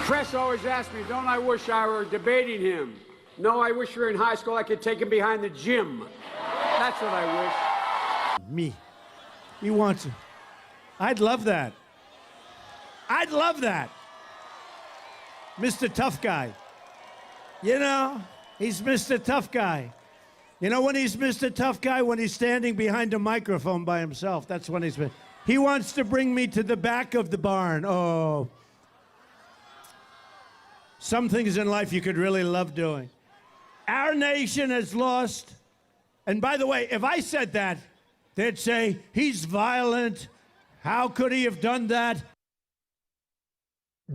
Press always asks me, don't I wish I were debating him? No, I wish we were in high school. I could take him behind the gym. That's what I wish. Me. He wants it. I'd love that. I'd love that. Mr. Tough Guy. You know, he's Mr. Tough Guy. You know when he's Mr. Tough Guy? When he's standing behind a microphone by himself. That's when he's... He wants to bring me to the back of the barn. Oh. Some things in life you could really love doing. Our nation has lost... And by the way, if I said that, they'd say, he's violent. How could he have done that?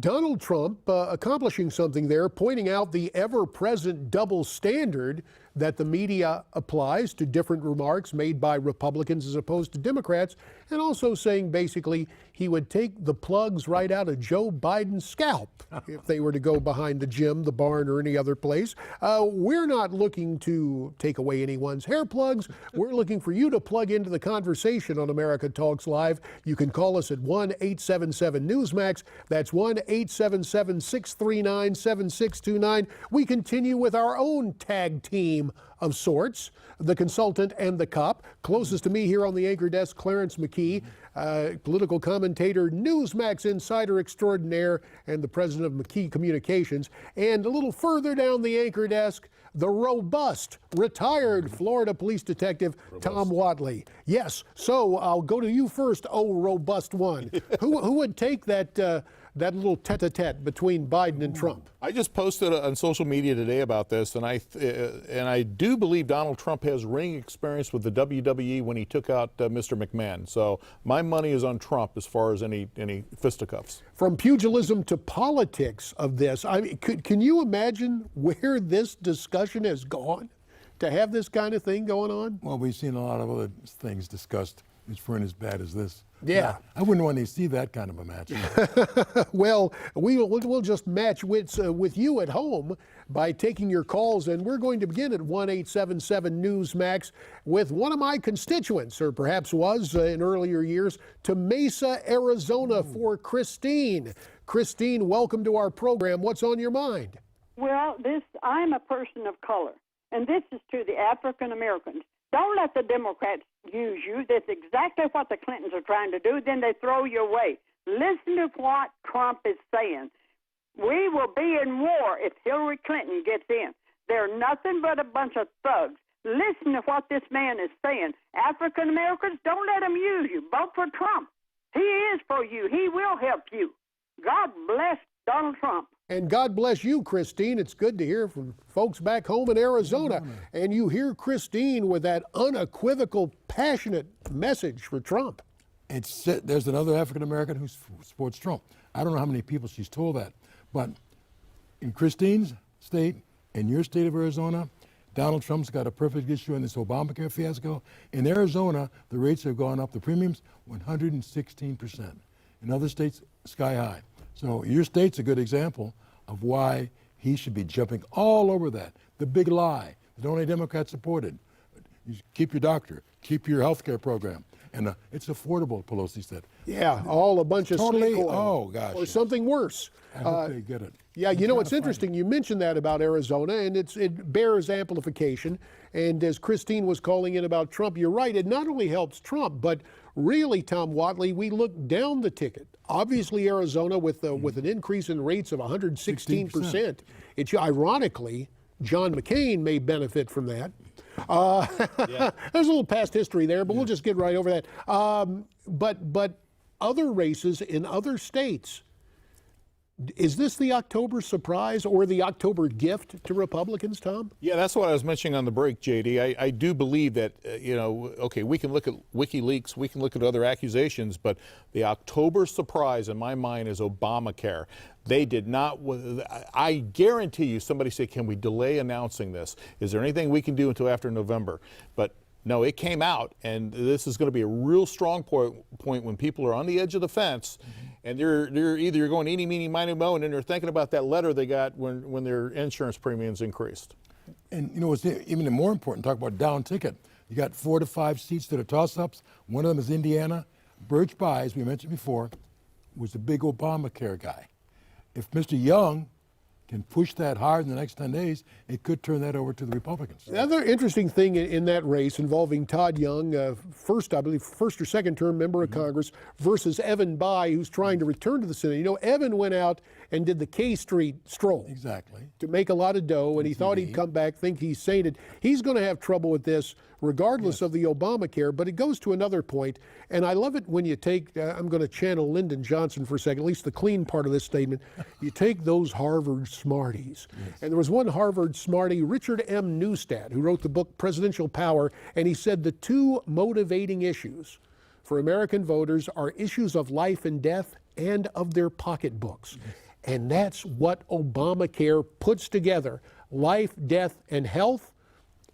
Donald Trump accomplishing something there, pointing out the ever-present double standard that the media applies to different remarks made by Republicans as opposed to Democrats, and also saying basically he would take the plugs right out of Joe Biden's scalp if they were to go behind the gym, the barn, or any other place. We're not looking to take away anyone's hair plugs. We're looking for you to plug into the conversation on America Talks Live. You can call us at 1-877-Newsmax. That's 1-877-639-7629. We continue with our own tag team of sorts, the consultant and the cop. Closest to me here on the anchor desk, Clarence McKee, political commentator, Newsmax insider extraordinaire, and the president of McKee Communications. And a little further down the anchor desk, the robust, retired Florida police detective, Tom Whatley. Yes, so I'll go to you first, oh robust one. Who would take that little tete-a-tete between Biden and Trump? I just posted on social media today about this, and I do believe Donald Trump has ring experience with the WWE when he took out Mr. McMahon. So my money is on Trump as far as any fisticuffs. From pugilism to politics of this, I mean, can you imagine where this discussion has gone to have this kind of thing going on? Well, we've seen a lot of other things discussed as far as bad as this. Yeah. I wouldn't want to see that kind of a match. Well, we'll just match wits with you at home by taking your calls, and we're going to begin at 1-877-Newsmax with one of my constituents, or perhaps was in earlier years, to Mesa, Arizona for Christine. Christine, welcome to our program. What's on your mind? Well, I'm a person of color, and this is to the African Americans. Don't let the Democrats use you. That's exactly what the Clintons are trying to do. Then they throw you away. Listen to what Trump is saying. We will be in war if Hillary Clinton gets in. They're nothing but a bunch of thugs. Listen to what this man is saying. African Americans, don't let him use you. Vote for Trump. He is for you. He will help you. God bless Donald Trump. And God bless you, Christine. It's good to hear from folks back home in Arizona. And you hear Christine with that unequivocal, passionate message for Trump. There's another African-American who supports Trump. I don't know how many people she's told that. But in Christine's state, in your state of Arizona, Donald Trump's got a perfect issue in this Obamacare fiasco. In Arizona, the rates have gone up, the premiums, 116%. In other states, sky high. So your state's a good example of why he should be jumping all over that. The big lie that only Democrats supported. You keep your doctor, keep your health care program. And it's affordable, Pelosi said. Yeah, all a bunch of totally, snake oil. Oh, gosh. Or something worse. I hope they get it. Yeah, you know, it's interesting. You mentioned that about Arizona, and it bears amplification. And as Christine was calling in about Trump, you're right. It not only helps Trump, but really, Tom Whatley, we look down the ticket. Obviously, Arizona, with an increase in rates of 116%. It's ironically, John McCain may benefit from that. Yeah. There's a little past history there, but we'll just get right over that. But other races in other states, is this the October surprise or the October gift to Republicans, Tom? Yeah, that's what I was mentioning on the break, JD. I do believe that, okay, we can look at WikiLeaks, we can look at other accusations, but the October surprise in my mind is Obamacare. They did not, I guarantee you somebody said, can we delay announcing this? Is there anything we can do until after November? But no, it came out, and this is going to be a real strong point when people are on the edge of the fence, and they're either going eeny, meeny, miny, mo, and then they're thinking about that letter they got when their insurance premiums increased. And you know what's even more important, talk about down ticket. You got 4 to 5 seats that are toss-ups. One of them is Indiana. Birch Bayh, as we mentioned before, was the big Obamacare guy. if Mr. Young can push that hard in the next 10 days, it could turn that over to the Republicans. Another interesting thing in that race involving Todd Young, first or second term member of Congress, versus Evan Bayh, who's trying to return to the Senate. You know, Evan went out and did the K Street stroll. Exactly. To make a lot of dough, and he thought he'd come back, think he's sated. He's going to have trouble with this regardless of the Obamacare, but it goes to another point, and I love it when you take, I'm going to channel Lyndon Johnson for a second, at least the clean part of this statement. You take those Harvard smarties. And there was one Harvard smarty, Richard M. Neustadt, who wrote the book Presidential Power, and he said the two motivating issues for American voters are issues of life and death and of their pocketbooks. And that's what Obamacare puts together: life, death, and health.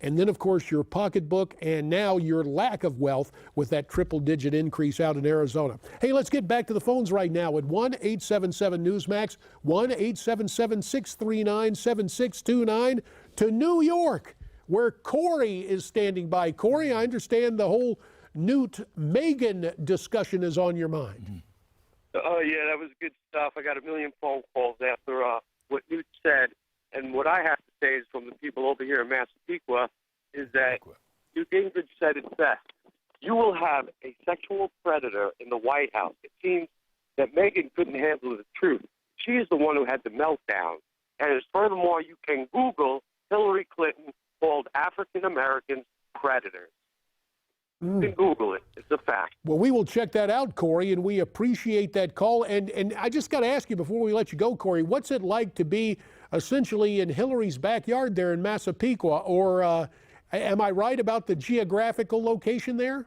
And then, of course, your pocketbook, and now your lack of wealth with that triple-digit increase out in Arizona. Hey, let's get back to the phones right now at 1-877-NEWSMAX, 1-877-639-7629 to New York, where Corey is standing by. Corey, I understand the whole Newt-Megan discussion is on your mind. Oh, yeah, that was good stuff. I got a million phone calls after what Newt said. And what I have to say is from the people over here in Massapequa is that Newt Gingrich said it best. You will have a sexual predator in the White House. It seems that Megan couldn't handle the truth. She is the one who had the meltdown. And furthermore, you can Google Hillary Clinton called African Americans predators. You can Google it. It's a fact. Well, we will check that out, Corey, and we appreciate that call. And I just got to ask you before we let you go, Corey, what's it like to be essentially in Hillary's backyard there in Massapequa? Or am I right about the geographical location there?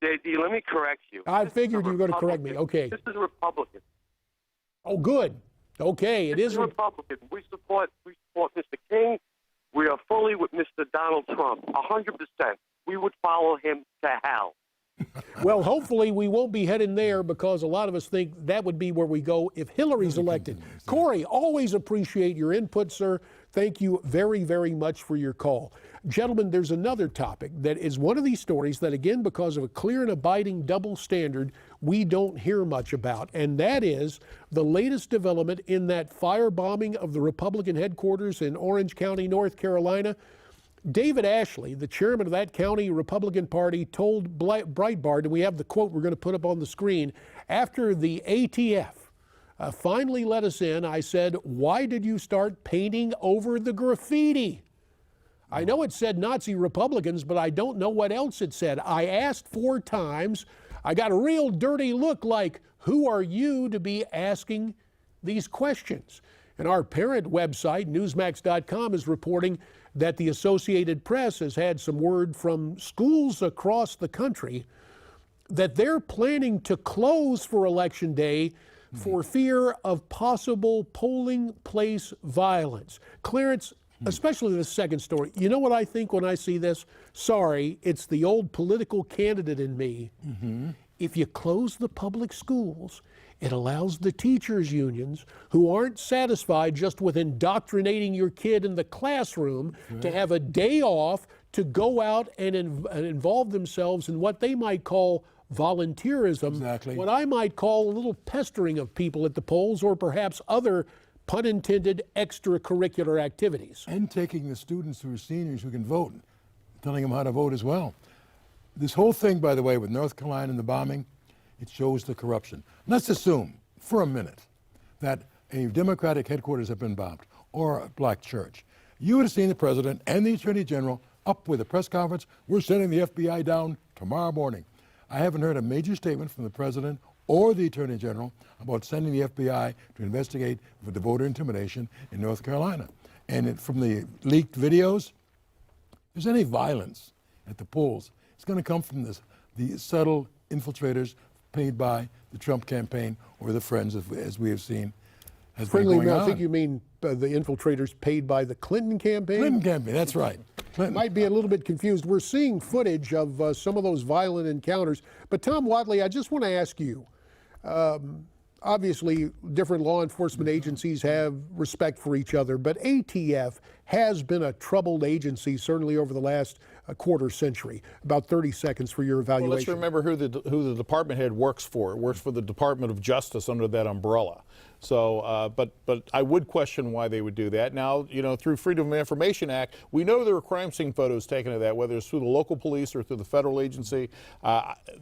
JD, let me correct you. I figured you were going to correct me. Okay. This is Republican. Oh, good. Okay, it is Republican. We support Mr. King. We are fully with Mr. Donald Trump, 100%. We would follow him to hell. Well, hopefully we won't be heading there, because a lot of us think that would be where we go if Hillary's elected. Corey, always appreciate your input, sir. Thank you very, very much for your call. Gentlemen, there's another topic that is one of these stories that, again, because of a clear and abiding double standard, we don't hear much about, and that is the latest development in that firebombing of the Republican headquarters in Orange County, North Carolina. David Ashley, the chairman of that county Republican Party, told Breitbart, and we have the quote we're going to put up on the screen, after the ATF finally let us in, I said, "Why did you start painting over the graffiti?" I know it said Nazi Republicans, but I don't know what else it said. I asked 4 times. I got a real dirty look like, who are you to be asking these questions? And our parent website, Newsmax.com, is reporting that the Associated Press has had some word from schools across the country that they're planning to close for Election Day for fear of possible polling place violence. Clarence, especially the second story, you know what I think when I see this? Sorry, it's the old political candidate in me. If you close the public schools, it allows the teachers' unions, who aren't satisfied just with indoctrinating your kid in the classroom, to have a day off to go out and involve themselves in what they might call volunteerism, what I might call a little pestering of people at the polls, or perhaps other, pun intended, extracurricular activities. And taking the students who are seniors who can vote, telling them how to vote as well. This whole thing, by the way, with North Carolina and the bombing, it shows the corruption. Let's assume for a minute that a Democratic headquarters have been bombed, or a black church. You would have seen the president and the attorney general up with a press conference. We're sending the FBI down tomorrow morning. I haven't heard a major statement from the president or the attorney general about sending the FBI to investigate for the voter intimidation in North Carolina. And from the leaked videos, if there's any violence at the polls, it's going to come from the subtle infiltrators paid by the Trump campaign or the friends, as we have seen. Friendly, I think you mean the infiltrators paid by the Clinton campaign? Clinton campaign, that's right. Clinton. Might be a little bit confused. We're seeing footage of some of those violent encounters. But Tom Whatley, I just want to ask you, obviously different law enforcement agencies have respect for each other, but ATF has been a troubled agency, certainly over the last quarter century. About 30 seconds for your evaluation. Well, let's remember who the department head works for. It works for the Department of Justice under that umbrella. So, but I would question why they would do that. Now, you know, through Freedom of Information Act, we know there are crime scene photos taken of that, whether it's through the local police or through the federal agency.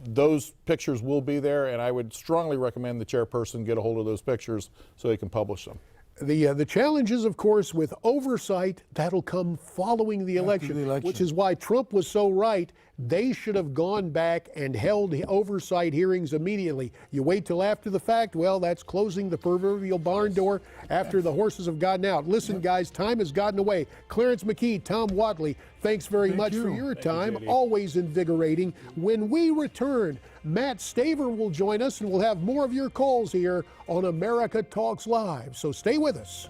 Those pictures will be there, and I would strongly recommend the chairperson get a hold of those pictures so they can publish them. The challenges, of course, with oversight, that'll come following the election, which is why Trump was so right. They should have gone back and held oversight hearings immediately. You wait till after the fact, well, that's closing the proverbial barn door after the horses have gotten out. Listen, guys, time has gotten away. Clarence McKee, Tom Whatley, thanks very much for your time. Always invigorating. When we return, Matt Staver will join us, and we'll have more of your calls here on America Talks Live. So stay with us.